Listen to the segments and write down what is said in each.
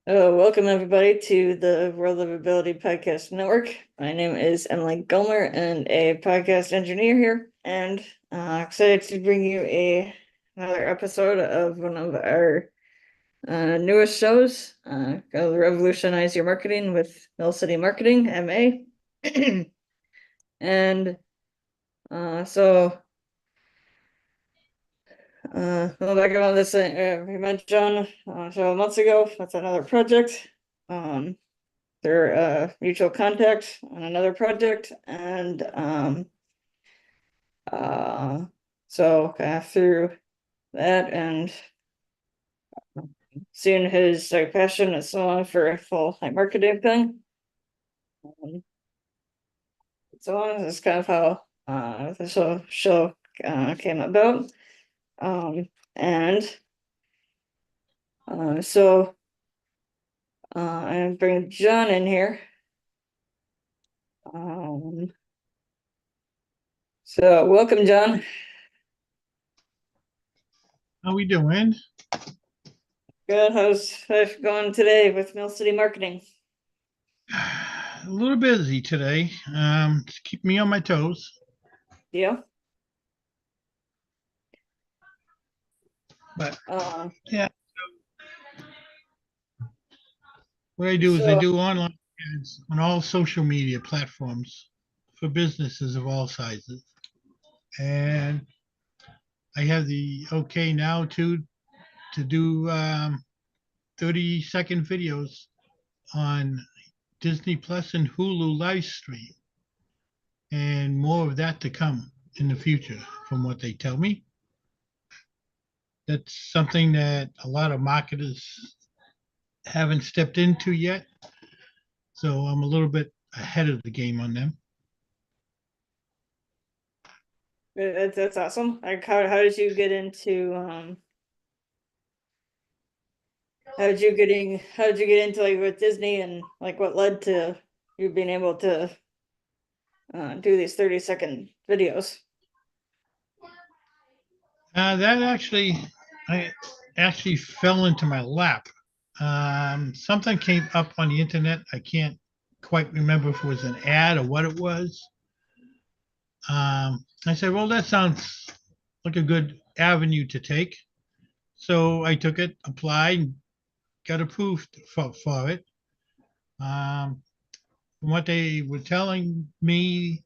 Welcome everybody to the World of Ability Podcast Network. My name is Emily Gollmer and a podcast engineer here, and excited to bring you another episode of one of our newest shows, called Revolutionize Your Marketing with Mill City Marketing, MA. And so well, back on this, we met John several months ago. That's another project. They're mutual contacts on another project, and uh so through that and seeing his passion and so on for a full marketing thing. Um, so on is kind of how the show came about. And so I'm bringing John in here. So welcome, John. How we doing? Good. How's life going today with Mill City Marketing? A little busy today. To keep me on my toes. Yeah. But Uh, yeah, what I do is I so do online ads on all social media platforms for businesses of all sizes. And I have the okay now to do 30-second videos on Disney Plus and Hulu live stream. And more of that to come in the future from what they tell me. That's something that a lot of marketers haven't stepped into yet. So I'm a little bit ahead of the game on them. that's awesome. Like how did you get into how did you get into like with Disney, and like what led to you being able to do these 30-second videos? That I actually fell into my lap. Something came up on the internet. I can't quite remember if it was an ad or what it was. I said, well, that sounds like a good avenue to take. So I took it, applied, got approved for it. Um, from what they were telling me,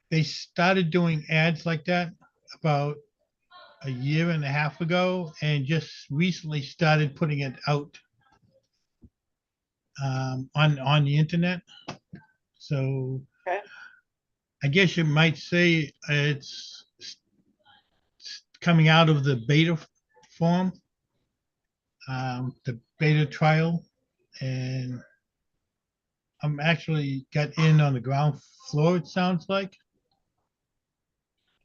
they started doing ads like that about a year and a half ago and just recently started putting it out on the internet. So Okay. I guess you might say it's coming out of the beta form, the beta trial, and I'm actually got in on the ground floor. It sounds like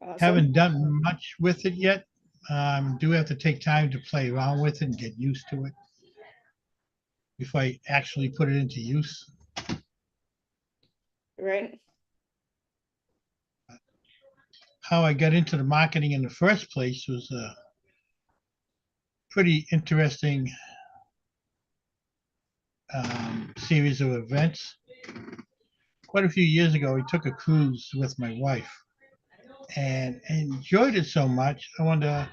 Awesome. haven't done much with it yet. Do have to take time to play around with it and get used to it before I actually put it into use. Right. How I got into the marketing in the first place was a pretty interesting series of events. Quite a few years ago, I took a cruise with my wife and enjoyed it so much. I wanted to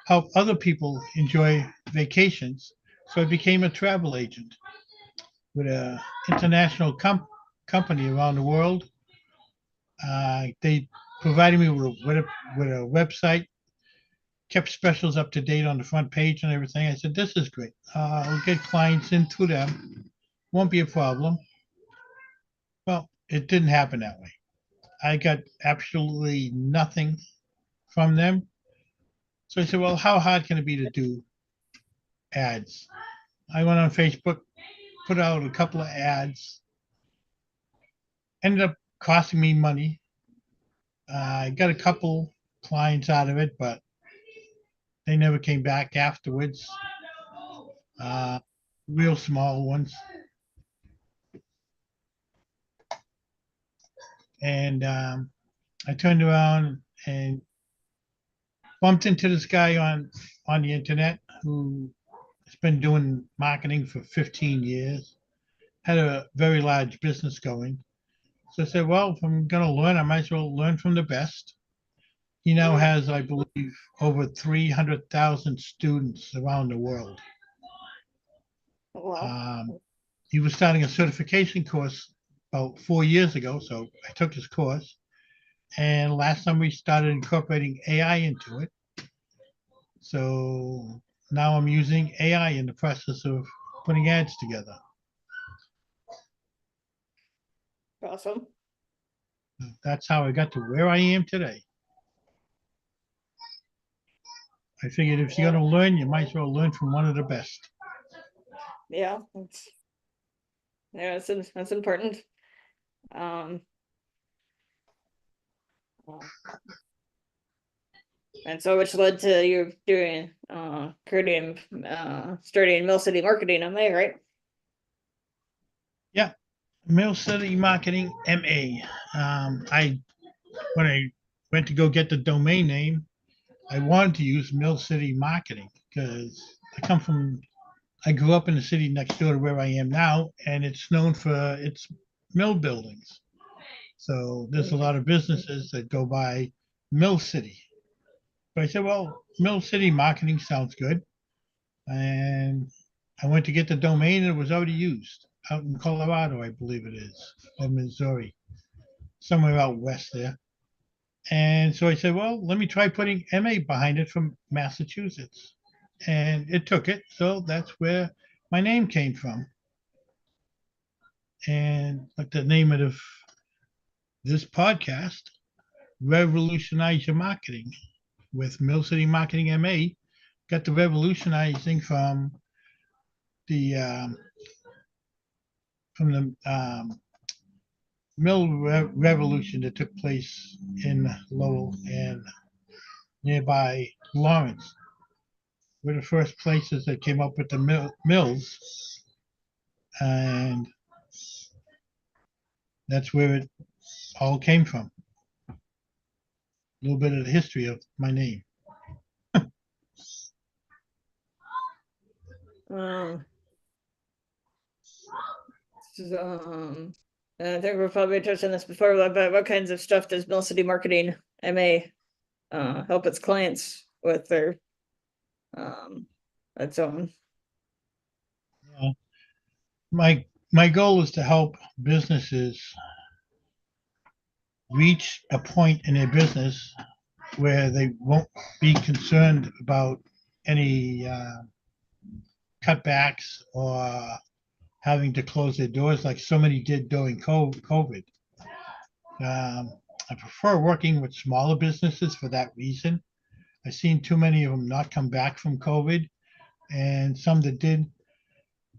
help other people enjoy vacations. So I became a travel agent with an international company around the world. They provided me with a website, kept specials up to date on the front page and everything. I said, this is great. I'll get clients in through them. Won't be a problem. Well, it didn't happen that way. I got absolutely nothing from them. So I said, well, how hard can it be to do ads? I went on Facebook, put out a couple of ads, ended up costing me money. I got a couple clients out of it, but they never came back afterwards. Uh, Real small ones. And I turned around and bumped into this guy on the internet who It's been doing marketing for 15 years. Had a very large business going. So I said, well, if I'm going to learn, I might as well learn from the best. He now has, I believe, over 300,000 students around the world. Wow. He was starting a certification course about 4 years ago, so I took his course. And last time we started incorporating AI into it. So now I'm using AI in the process of putting ads together. Awesome. That's how I got to where I am today. I figured if you're going to learn, you might as well learn from one of the best. Yeah, that's important. Um, and so which led to you doing starting Mill City Marketing MA, right? Yeah, Mill City Marketing MA. When I went to go get the domain name, I wanted to use Mill City Marketing because I grew up in the city next door to where I am now, and it's known for its mill buildings. So there's a lot of businesses that go by Mill City. But I said, well, Mill City Marketing sounds good. And I went to get the domain and it was already used out in Colorado, I believe it is, or Missouri, somewhere out west there. And so I said, well, let me try putting MA behind it from Massachusetts. And it took it. So that's where my name came from. And like the name of this podcast, Revolutionize Your Marketing with Mill City Marketing MA. Got the revolutionizing the um, from the revolution that took place in Lowell and nearby Lawrence. We're the first places that came up with the mills, and that's where it all came from. A little bit of the history of my name. Um, I think we've probably touched on this before, but what kinds of stuff does Mill City Marketing MA help its clients with their its own? Uh, my goal is to help businesses reach a point in their business where they won't be concerned about any cutbacks or having to close their doors like so many did during COVID. I prefer working with smaller businesses for that reason. I've seen too many of them not come back from COVID, and some that did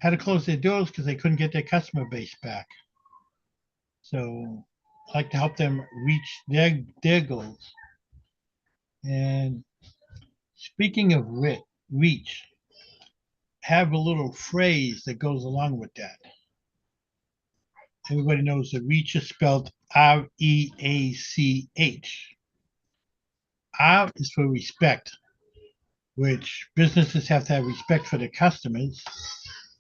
had to close their doors because they couldn't get their customer base back. So I like to help them reach their goals. And speaking of reach, have a little phrase that goes along with that. Everybody knows that reach is spelled REACH. R is for respect, which businesses have to have respect for their customers,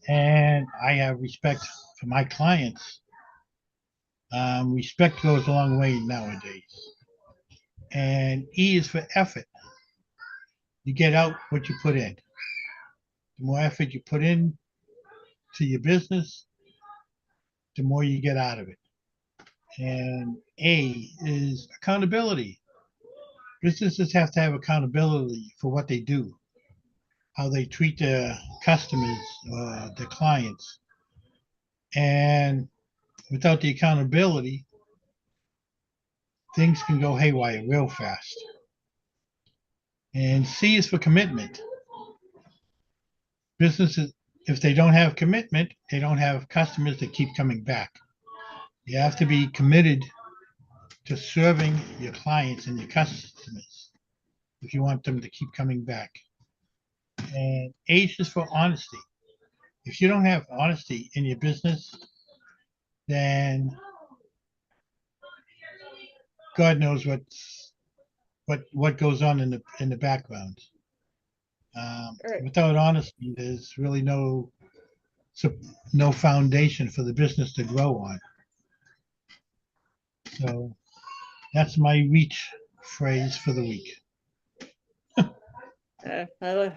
and I have respect for my clients. Respect goes a long way nowadays. And E is for effort. You get out what you put in. The more effort you put in to your business, the more you get out of it. And A is accountability. Businesses have to have accountability for what they do, how they treat their customers, their clients. And without the accountability, things can go haywire real fast. And C is for commitment. Businesses, if they don't have commitment, they don't have customers that keep coming back. You have to be committed to serving your clients and your customers if you want them to keep coming back. And H is for honesty. If you don't have honesty in your business, then God knows what goes on in the background. Right. Without honesty, there's really no foundation for the business to grow on. So that's my reach phrase for the week. I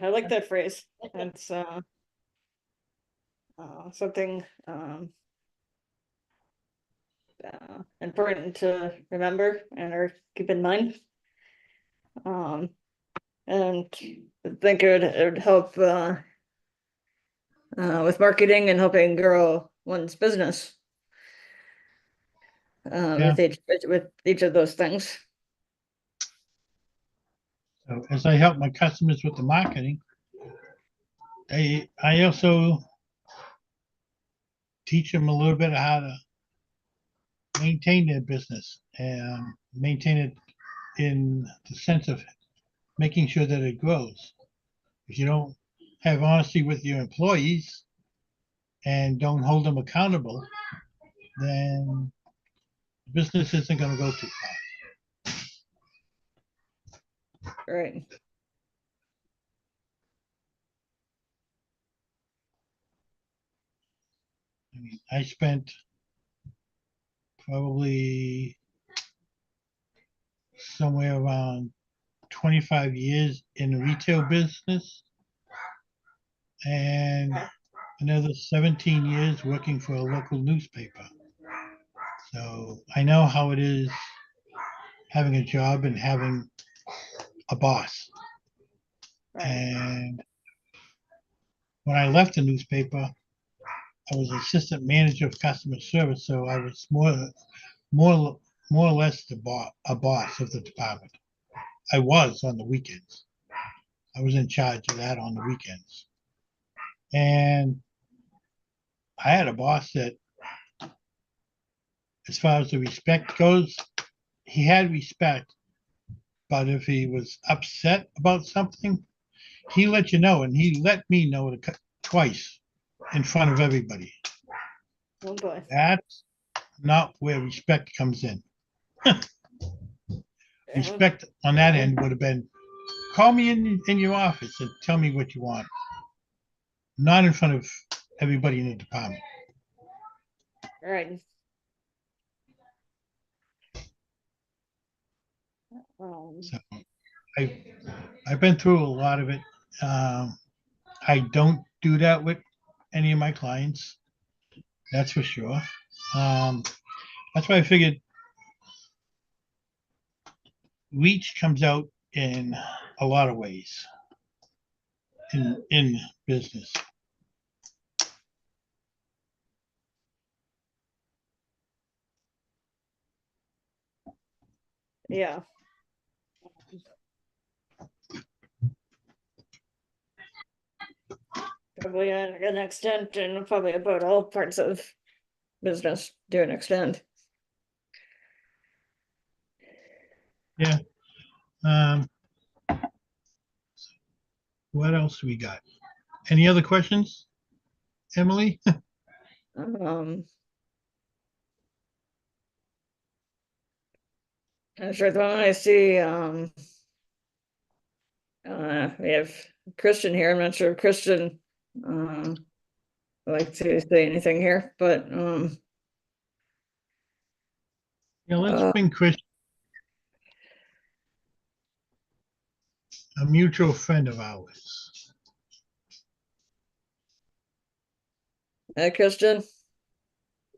like that phrase. That's something important to remember and or keep in mind. And I think it would help with marketing and helping grow one's business Yeah. with each of those things. So as I help my customers with the marketing, I also teach them a little bit of how to maintain their business and maintain it in the sense of making sure that it grows. If you don't have honesty with your employees and don't hold them accountable, then business isn't going to go too far. Right. I mean, I spent probably somewhere around 25 years in the retail business and another 17 years working for a local newspaper. So I know how it is having a job and having a boss. Right. And when I left the newspaper, I was assistant manager of customer service, so I was more or less a boss of the department. I was on the weekends. I was in charge of that on the weekends. And I had a boss that, as far as the respect goes, he had respect, but if he was upset about something, he let you know, and he let me know twice in front of everybody. Oh boy. That's not where respect comes in. Respect on that end would have been, call me in your office and tell me what you want, not in front of everybody in the department. Right. So I've been through a lot of it. I don't do that with any of my clients. That's for sure. That's why I figured reach comes out in a lot of ways in business. Yeah. Probably an extent, and probably about all parts of business to an extent. Yeah. What else we got? Any other questions, Emily? Um, I'm sure the one I see, we have Christian here. I'm not sure if Christian, would like to say anything here, but, Yeah, let's bring Chris, a mutual friend of ours. Christian,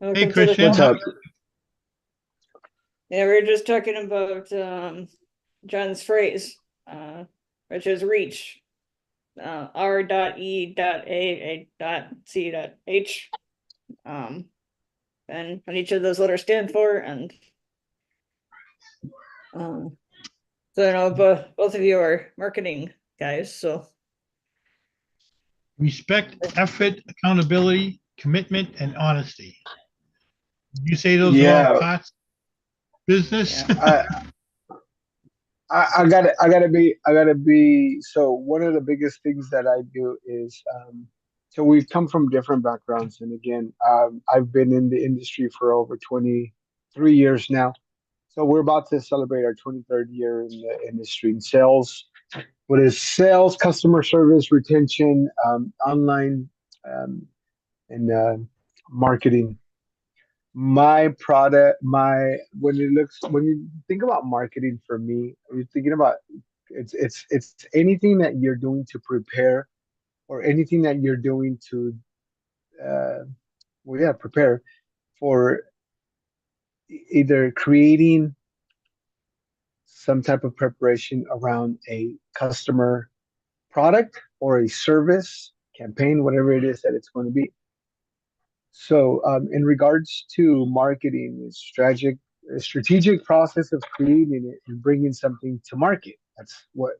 Hey, welcome to the Christian. What's up? Yeah, we were just talking about John's phrase, which is reach. R.E.A.C.H. And what each of those letters stand for, and so I know both of you are marketing guys, so Respect, effort, accountability, commitment, and honesty. Did you say those are all Yeah, parts of business? yeah. I gotta be. So one of the biggest things that I do is, so we've come from different backgrounds, and again, I've been in the industry for over 23 years now. So we're about to celebrate our 23rd year in the industry in sales. what is sales, customer service, retention, online, um, and marketing. My product, my when you think about marketing for me, you're thinking about it's anything that you're doing to prepare, or anything that you're doing to uh, well, yeah, prepare for either creating some type of preparation around a customer product or a service campaign, whatever it is that it's going to be. So, in regards to marketing, it's a strategic process of creating it and bringing something to market. That's what,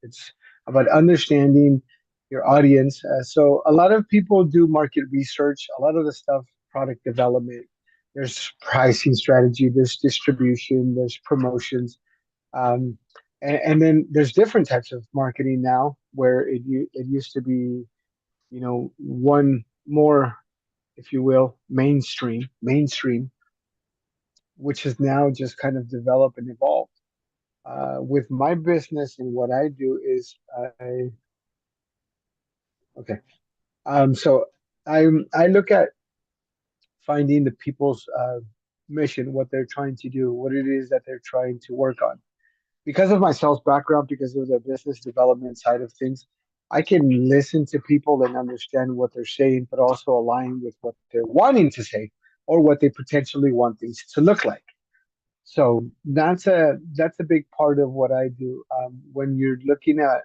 it's about understanding your audience. So, a lot of people do market research, a lot of the stuff, product development, there's pricing strategy, there's distribution, there's promotions. Um, and then there's different types of marketing now where it used to be, one more, if you will, mainstream, which has now just kind of developed and evolved. With my business and what I do is okay. So I look at finding the people's mission, what they're trying to do, what it is that they're trying to work on. Because of my sales background, because of the business development side of things, I can listen to people and understand what they're saying, but also align with what they're wanting to say or what they potentially want things to look like. So that's a big part of what I do. When you're looking at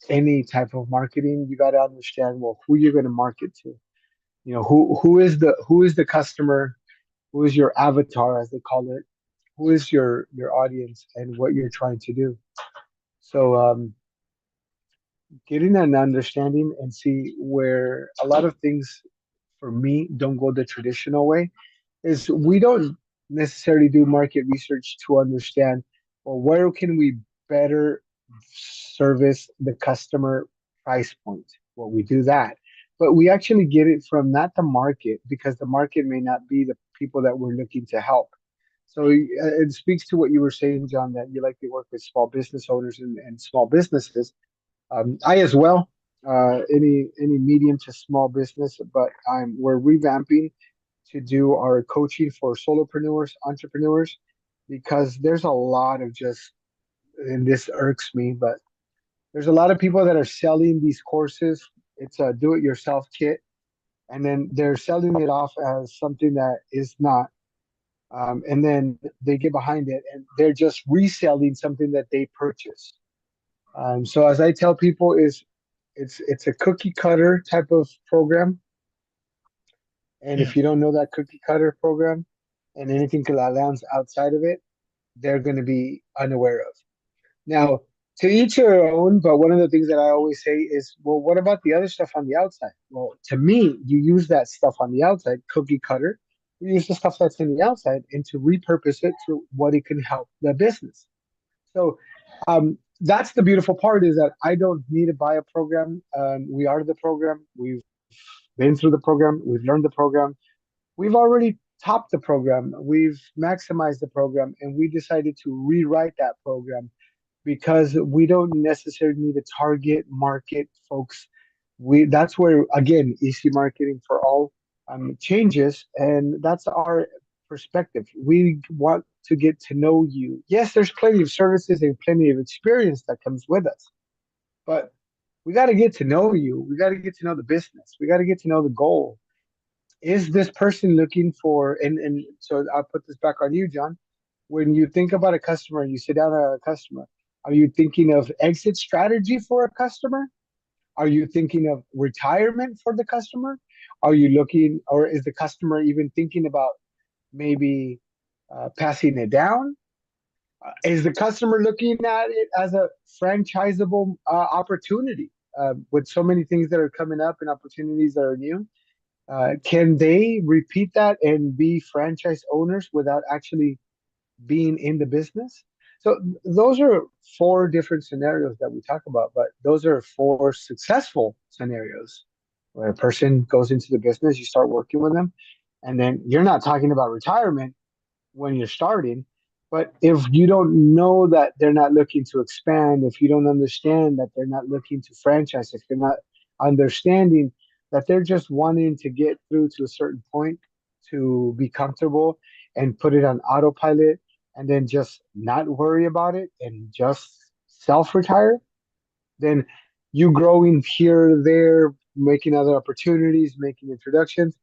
any type of marketing, you got to understand, well, who you're going to market to. Who is the customer, who is your avatar, as they call it, who is your audience, and what you're trying to do. So, getting an understanding and see where a lot of things for me don't go the traditional way is we don't necessarily do market research to understand, well, where can we better service the customer price point. Well, we do that, but we actually get it from not the market, because the market may not be the people that we're looking to help. So it speaks to what you were saying, John, that you like to work with small business owners and small businesses. I as well, any medium to small business, but we're revamping to do our coaching for solopreneurs, entrepreneurs, because there's a lot of just, and this irks me, but there's a lot of people that are selling these courses. It's a do-it-yourself kit, and then they're selling it off as something that is not. And then they get behind it, and they're just reselling something that they purchased. So as I tell people, it's a cookie cutter type of program, and Yeah. if you don't know that cookie cutter program, and anything that lands outside of it, they're going to be unaware of. Now, to each their own, but one of the things that I always say is, well, what about the other stuff on the outside? Well, to me, you use that stuff on the outside, cookie cutter, you use the stuff that's in the outside and to repurpose it to what it can help the business. So that's the beautiful part, is that I don't need to buy a program. We are the program. We've been through the program. We've learned the program. We've already topped the program. We've maximized the program, and we decided to rewrite that program because we don't necessarily need to target market folks. That's where, again, easy marketing for all changes, and that's our perspective. We want to get to know you. Yes, there's plenty of services and plenty of experience that comes with us, but we got to get to know you. We got to get to know the business. We got to get to know the goal. Is this person looking for, and so I'll put this back on you, John. When you think about a customer, you sit down at a customer, are you thinking of exit strategy for a customer? Are you thinking of retirement for the customer? Are you looking, or is the customer even thinking about maybe passing it down? Is the customer looking at it as a franchisable opportunity with so many things that are coming up and opportunities that are new? Can they repeat that and be franchise owners without actually being in the business? So those are four different scenarios that we talk about, but those are four successful scenarios where a person goes into the business, you start working with them, and then you're not talking about retirement when you're starting. But if you don't know that they're not looking to expand, if you don't understand that they're not looking to franchise, if you're not understanding that they're just wanting to get through to a certain point to be comfortable and put it on autopilot and then just not worry about it and just self retire, then you growing here, there, making other opportunities, making introductions,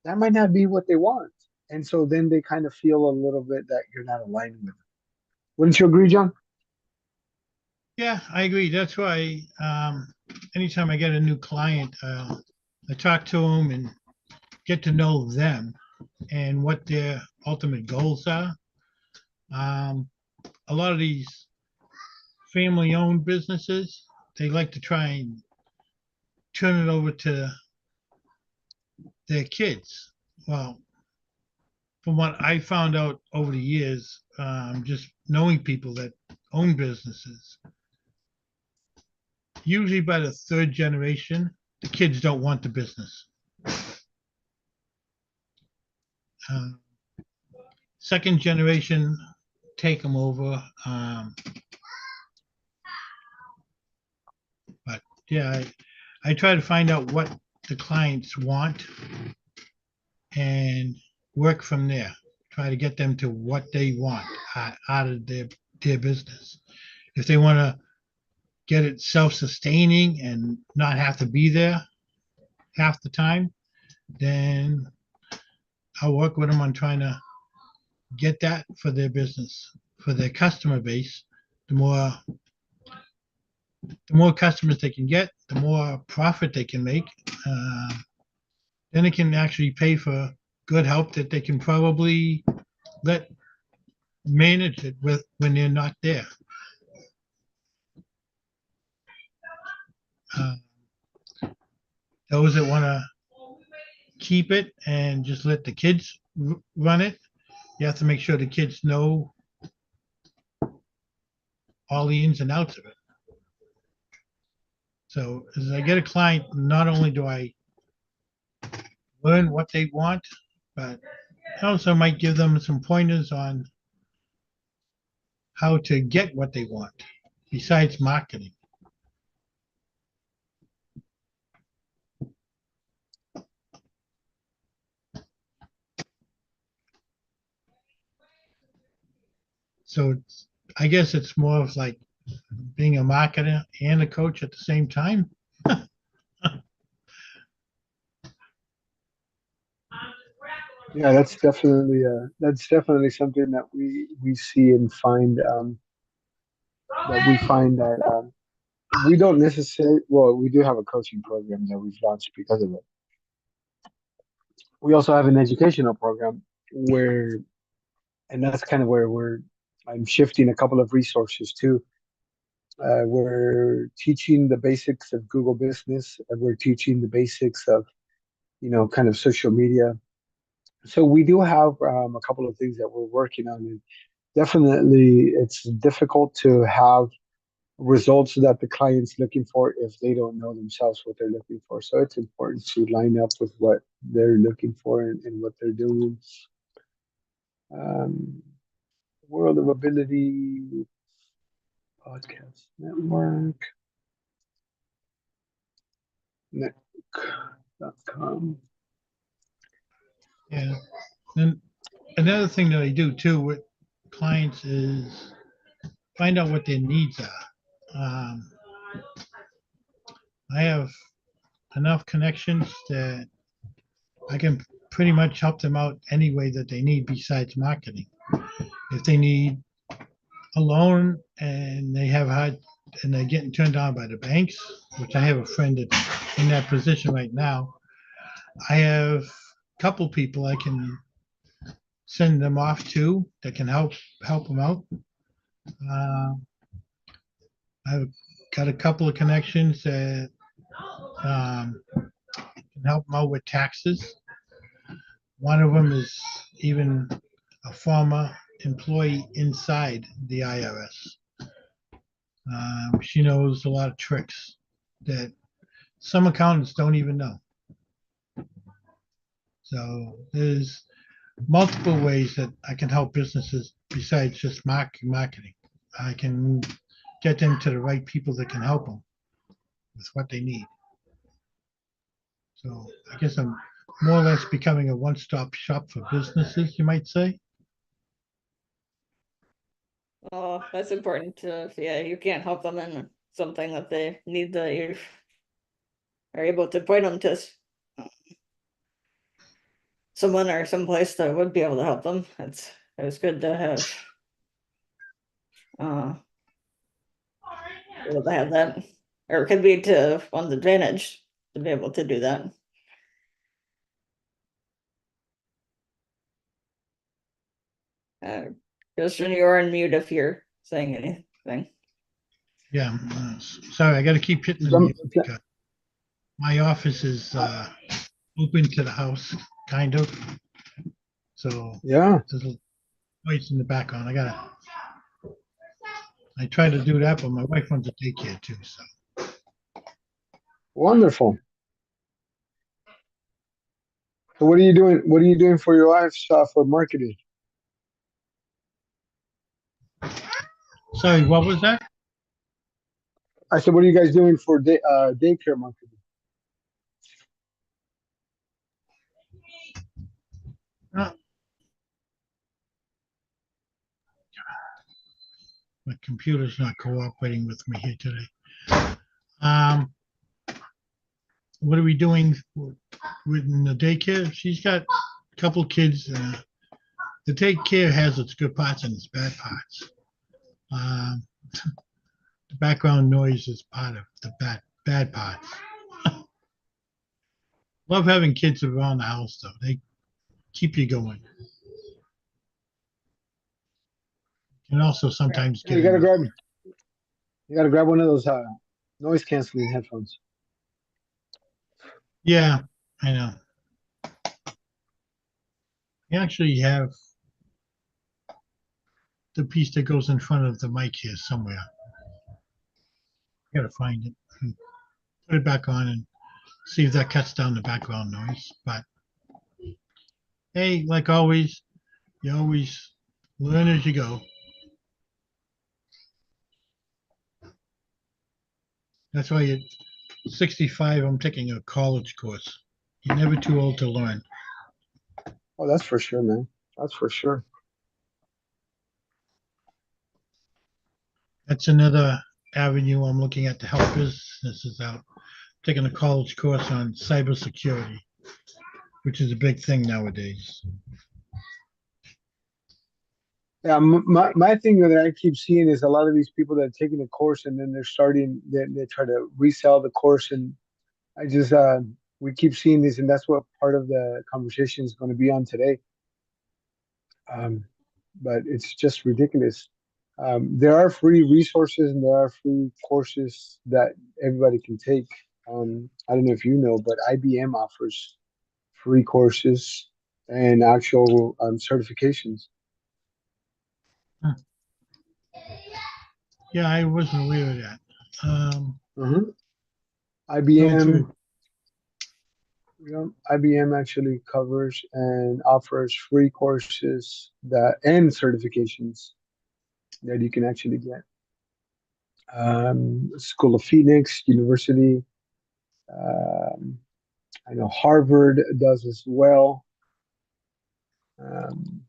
that might not be what they want. And so then they kind of feel a little bit that you're not aligned with them. Wouldn't you agree, John? Yeah, I agree. That's why anytime I get a new client, I talk to them and get to know them and what their ultimate goals are. A lot of these family-owned businesses, they like to try and turn it over to their kids. Well, from what I found out over the years, just knowing people that own businesses, usually by the third generation, the kids don't want the business. Uh, Second generation take them over. But yeah, I try to find out what the clients want and work from there. Try to get them to what they want out of their business. If they want to get it self-sustaining and not have to be there half the time, then I'll work with them on trying to get that for their business, for their customer base. The more customers they can get, the more profit they can make. Then it can actually pay for good help that they can probably let manage it with when they're not there. Uh, those that want to keep it and just let the kids run it, you have to make sure the kids know all the ins and outs of it. So as I get a client, not only do I learn what they want, but I also might give them some pointers on how to get what they want besides marketing. So I guess it's more of like being a marketer and a coach at the same time. Yeah, that's definitely something that we see and find that we don't necessarily, well, we do have a coaching program that we've launched because of it. We also have an educational program where, and that's kind of where I'm shifting a couple of resources too. We're teaching the basics of Google Business, and we're teaching the basics of, kind of social media. So we do have a couple of things that we're working on, and definitely it's difficult to have results that the client's looking for if they don't know themselves what they're looking for. So it's important to line up with what they're looking for and what they're doing. Um, World of Ability Podcast Network, network.com. Yeah. And another thing that I do too with clients is find out what their needs are. I have enough connections that I can pretty much help them out any way that they need besides marketing. If they need a loan and they're getting turned down by the banks, which I have a friend that's in that position right now, I have a couple people I can send them off to that can help them out. I've got a couple of connections that can help them out with taxes. One of them is even a former employee inside the IRS. She knows a lot of tricks that some accountants don't even know. So there's multiple ways that I can help businesses besides just marketing. I can get them to the right people that can help them with what they need. So I guess I'm more or less becoming a one-stop shop for businesses, you might say. Oh, that's important to, yeah, you can't help them in something that they need that you are able to point them to someone or someplace that would be able to help them. It's good to have uh able to have that. Or it could be to one's advantage to be able to do that. Justin, you're on mute if you're saying anything. Yeah, sorry, I got to keep hitting the mute because my office is open to the house, kind of. So Yeah, there's a voice in the background. I try to do that, but my wife runs a daycare too. So wonderful. So what are you doing? What are you doing for your wife for marketing? sorry, what was that? I said, what are you guys doing for daycare marketing? Uh, my computer's not cooperating with me here today. Um, what are we doing with the daycare? She's got a couple kids. The daycare has its good parts and its bad parts. Um, the background noise is part of the bad parts. Love having kids around the house though. They keep you going. Can also sometimes Yeah, get annoying. you gotta grab one of those noise canceling headphones. Yeah, I know. You actually have the piece that goes in front of the mic here somewhere. I gotta find it. Put it back on and see if that cuts down the background noise. But hey, like always, you always learn as you go. That's why at 65, I'm taking a college course. You're never too old to learn. Oh, that's for sure, man. That's for sure. That's another avenue I'm looking at to help businesses out. Taking a college course on cybersecurity, which is a big thing nowadays. Yeah, my thing that I keep seeing is a lot of these people that are taking a course and then they try to resell the course, and I just we keep seeing this, and that's what part of the conversation is going to be on today. Um, but it's just ridiculous. There are free resources and there are free courses that everybody can take. I don't know if you know, but IBM offers free courses and actual certifications. Yeah, I wasn't aware of that. Mhm. Going through, IBM, IBM actually covers and offers free courses that and certifications that you can actually get. School of Phoenix University. Um, I know Harvard does as well. Um,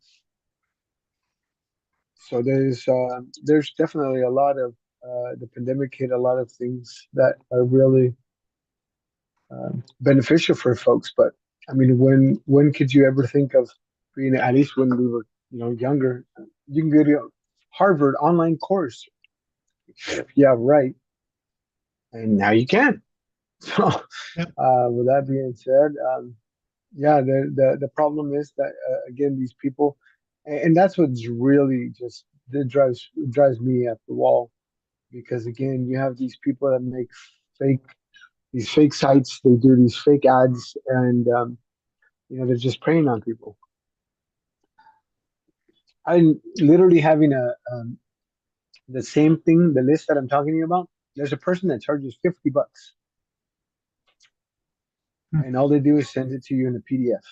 so there's definitely a lot of the pandemic hit a lot of things that are really beneficial for folks. But I mean, when could you ever think of being at least when we were younger? You can go to Harvard online course. Yeah, right. And now you can. So yep. with that being said, yeah, the problem is that again these people, and that's what's really just that drives me up the wall because again you have these people that make fake these fake sites, they do these fake ads, and they're just preying on people. I'm literally having the same thing, the list that I'm talking to you about. There's a person that charges $50, Hmm. and all they do is send it to you in a PDF.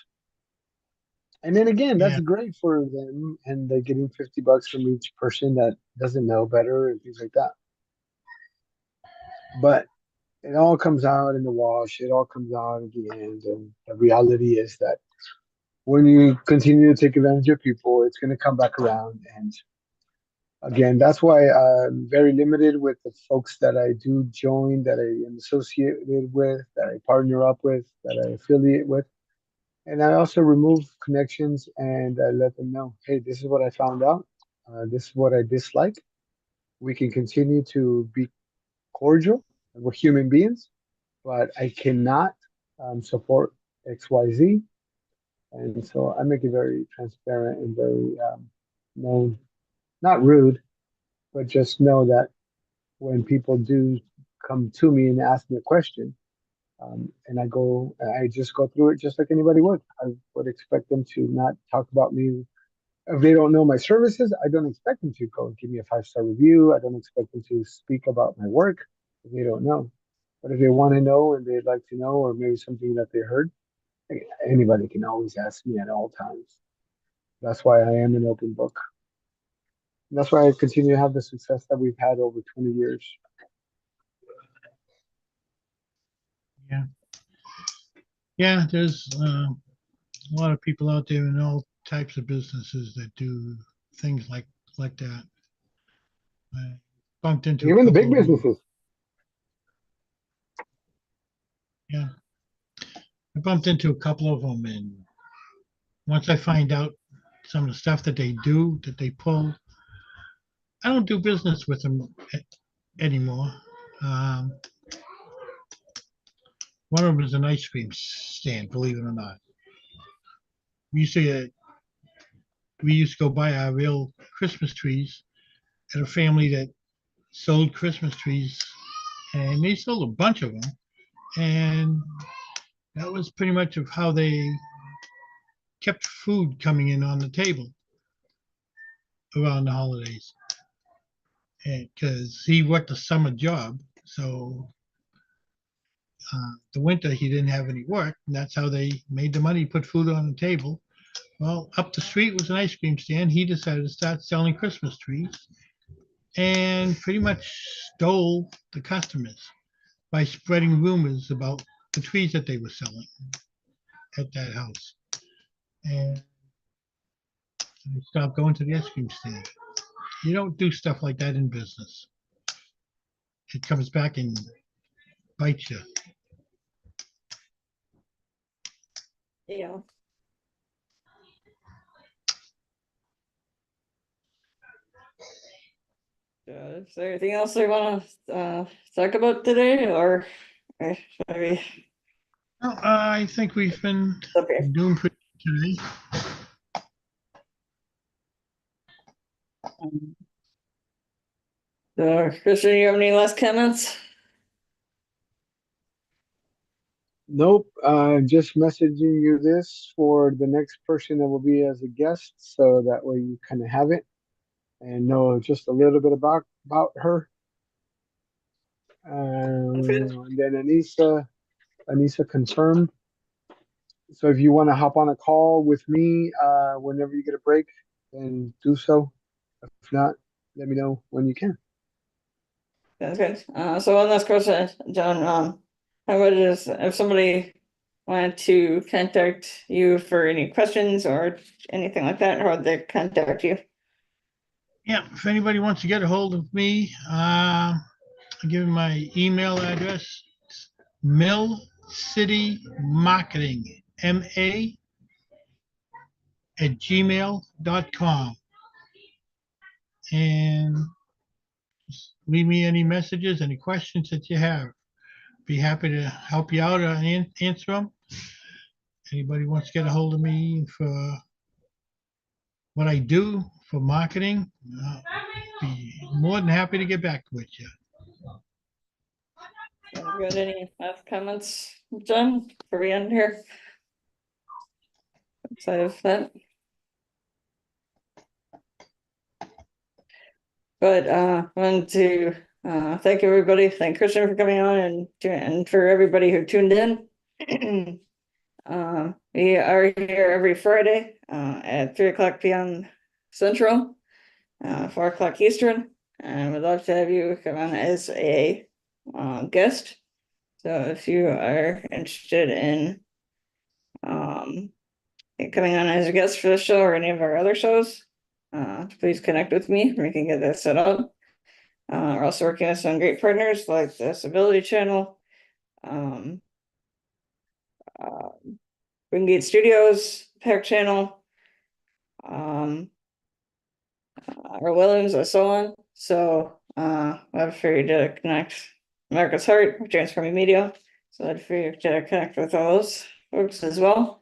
And then again, that's Yeah, great for them, and they're getting $50 from each person that doesn't know better and things like that. But it all comes out in the wash. It all comes out at the end, and the reality is that when you continue to take advantage of people, it's going to come back around. And again, that's why I'm very limited with the folks that I do join, that I am associated with, that I partner up with, that I affiliate with. And I also remove connections and I let them know, hey, this is what I found out. This is what I dislike. We can continue to be cordial. We're human beings, but I cannot support XYZ. And so I make it very transparent and very known, not rude, but just know that when people do come to me and ask me a question, and I just go through it just like anybody would. I would expect them to not talk about me. If they don't know my services, I don't expect them to go give me a 5-star review. I don't expect them to speak about my work if they don't know. But if they want to know and they'd like to know, or maybe something that they heard, anybody can always ask me at all times. That's why I am an open book. And that's why I continue to have the success that we've had over 20 years. yeah, yeah. There's a lot of people out there in all types of businesses that do things like that. I bumped into a Even the couple big of them. businesses. Yeah, I bumped into a couple of them, and once I find out some of the stuff that they do, that they pull, I don't do business with them anymore. Um, One of them is an ice cream stand, believe it or not. We used to we used to go buy our real Christmas trees at a family that sold Christmas trees, and they sold a bunch of them, and that was pretty much of how they kept food coming in on the table around the holidays. Because he worked a summer job, so the winter he didn't have any work, and that's how they made the money, put food on the table. Well, up the street was an ice cream stand. He decided to start selling Christmas trees and pretty much stole the customers by spreading rumors about the trees that they were selling at that house. And they stopped going to the ice cream stand. You don't do stuff like that in business. It comes back and bites you. Yeah. Is there anything else we want to talk about today, or should we Well, I think we've been stop here? doing pretty good today. Christian, you have any last comments? Nope. Just messaging you this for the next person that will be as a guest, so that way you kind of have it and know just a little bit about her. Okay. And then Anissa confirmed. So if you want to hop on a call with me whenever you get a break, then do so. If not, let me know when you can. Sounds good. So one last question, John. How about this, if somebody wanted to contact you for any questions or anything like that, how would they contact you? Yeah, if anybody wants to get a hold of me, I'll give you my email address. It's Mill City Marketing, MA at gmail.com. And leave me any messages, any questions that you have. Be happy to help you out or answer them. Anybody wants to get a hold of me for what I do for marketing, I'll be more than happy to get back with you. Sounds good. Any last comments, John, before we end here? Outside of that. But I want to thank everybody. Thank Christian for coming on and for everybody who tuned in. We are here every Friday at 3 o'clock p.m. Central, 4 o'clock Eastern, and we'd love to have you come on as a guest. So if you are interested in coming on as a guest for the show or any of our other shows, please connect with me. We can get that set up. We're also working with some great partners like the Disability Channel, Wingate Studios, Pack Channel, or Williams, or so on. So I'd for you to connect America's Heart, Transforming Media. So I'd for you to connect with all those folks as well.